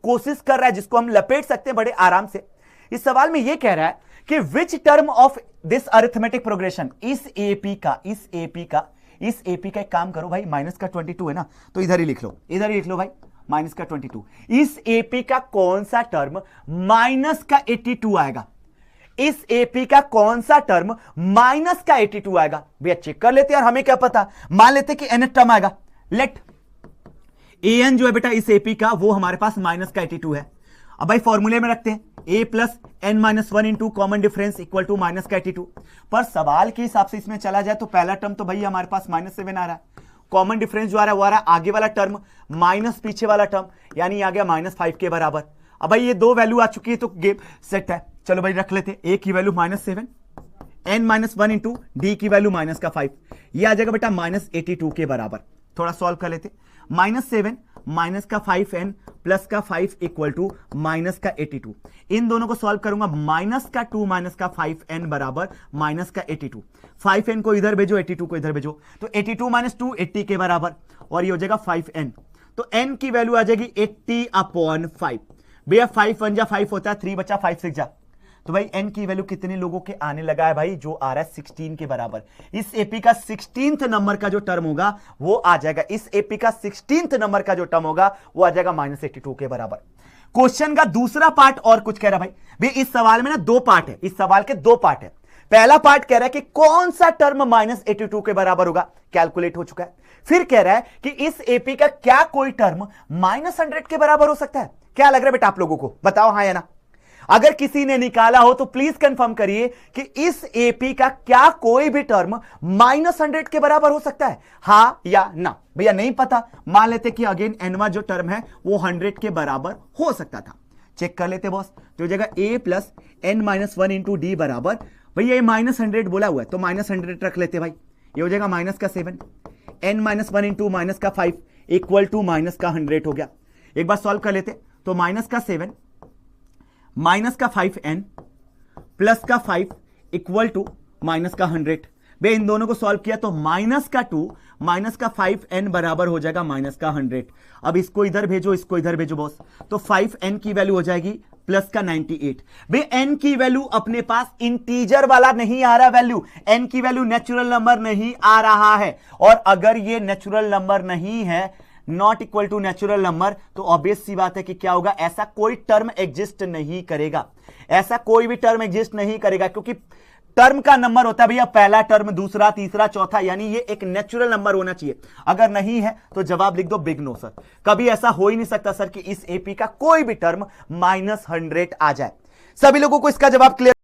कोशिश कर रहा है, जिसको हम लपेट सकते हैं बड़े आराम से। इस सवाल में यह कह रहा है कि which term of this arithmetic progression, इस एपी का एक काम करो भाई, माइनस का 22 है ना, तो इधर ही लिख लो भाई, माइनस का 22। इस एपी का कौन सा टर्म माइनस का 82 आएगा? इस एपी का कौन सा टर्म माइनस का 82 आएगा? भैया चेक कर लेते हैं यार, हमें क्या पता। मान लेते कि nth टर्म आएगा, लेट an जो है बेटा इस एपी का, वो हमारे पास माइनस का 82 है। अब भाई फॉर्मूले में रखते हैं, a plus n minus 1 into common difference equal to minus का 82। पर सवाल के हिसाब से इसमें चला जाए तो पहला टर्म तो भाई हमारे पास -7 आ रहा है, कॉमन डिफरेंस जो आ रहा है वो आ रहा है आगे वाला टर्म माइनस पीछे वाला टर्म, यानी आ गया -5 के बराबर। अब भाई ये दो वैल्यू आ चुकी है तो गेम सेट है। चलो भाई रख लेते, a की value -7, n minus 1 into D की वैल्यू -5, ये आ जाएगा बेटा -82 के बराबर। थोड़ा सॉल्व कर लेते, -7 माइनस का 5n प्लस का 5 इक्वल टू माइनस का 82। इन दोनों को सॉल्व करूंगा, माइनस का 2 माइनस का 5n बराबर माइनस का 82। 5n को इधर भेजो, 82 को इधर भेजो, तो 82 माइनस 2 80 के बराबर, और ये हो जाएगा 5n। तो n की वैल्यू आ जाएगी 80/5। भैया 5 1 जा 5 होता है, 3 बचा 5 6 जा, तो भाई n की वैल्यू कितने लोगों के आने लगा है भाई? जो आ रहा है 16 के बराबर। इस एपी का 16th नंबर का जो टर्म होगा वो आ जाएगा, इस एपी का 16th नंबर का जो टर्म होगा वो आ जाएगा -82 के बराबर। क्वेश्चन का दूसरा पार्ट और कुछ कह रहा है भाई इस सवाल में ना दो पार्ट है, इस सवाल के दो पार्ट है। पहला पार्ट कह रहा है कि कौन सा टर्म -82 के बराबर होगा, कैलकुलेट हो चुका है। फिर कह रहा है कि इस एपी का क्या कोई टर्म -100 के बराबर हो सकता है? क्या लग रहा है बेटा आप लोगों को, बताओ हाँ या ना। अगर किसी ने निकाला हो तो प्लीज कंफर्म करिए कि इस एपी का क्या कोई भी टर्म -100 के बराबर हो सकता है, हाँ या ना। भैया नहीं पता, मान लेते कि अगेन एनवा जो टर्म है वो 100 के बराबर हो सकता था। चेक कर लेते बॉस, तो जगह a plus n minus 1 into D बराबर, भैया ये -100 बोला हुआ है तो -100 रख लेते भाई, ये हो जाएगा माइनस का 7, n माइनस 1 इंटू माइनस का 5 इक्वल टू माइनस का 100 हो गया। एक बार सॉल्व कर लेते, तो माइनस का 7 माइनस का 5n प्लस का 5 इक्वल टू माइनस का 100। बे इन दोनों को सॉल्व किया तो माइनस का 2 माइनस का 5n बराबर हो जाएगा माइनस का 100। अब इसको इधर भेजो, इसको इधर भेजो बॉस, तो 5n की वैल्यू हो जाएगी प्लस का 98। बे n की वैल्यू अपने पास इंटीजर वाला नहीं आ रहा, वैल्यू n की वैल्यू नेचुरल नंबर नहीं आ रहा है, और अगर ये नेचुरल नंबर नहीं है, not equal to natural number, तो ऑब्वियस सी बात है कि क्या होगा, ऐसा कोई टर्म एग्जिस्ट नहीं करेगा, ऐसा कोई भी टर्म एग्जिस्ट नहीं करेगा, क्योंकि टर्म का नंबर होता है भैया पहला टर्म, दूसरा, तीसरा, चौथा, यानी ये एक नेचुरल नंबर होना चाहिए। अगर नहीं है तो जवाब लिख दो बिग नो सर। कभी ऐसा हो ही नहीं सकता सर कि इस एपी का कोई भी टर्म -100 आ जाए। सभी लोगों को इसका जवाब क्लियर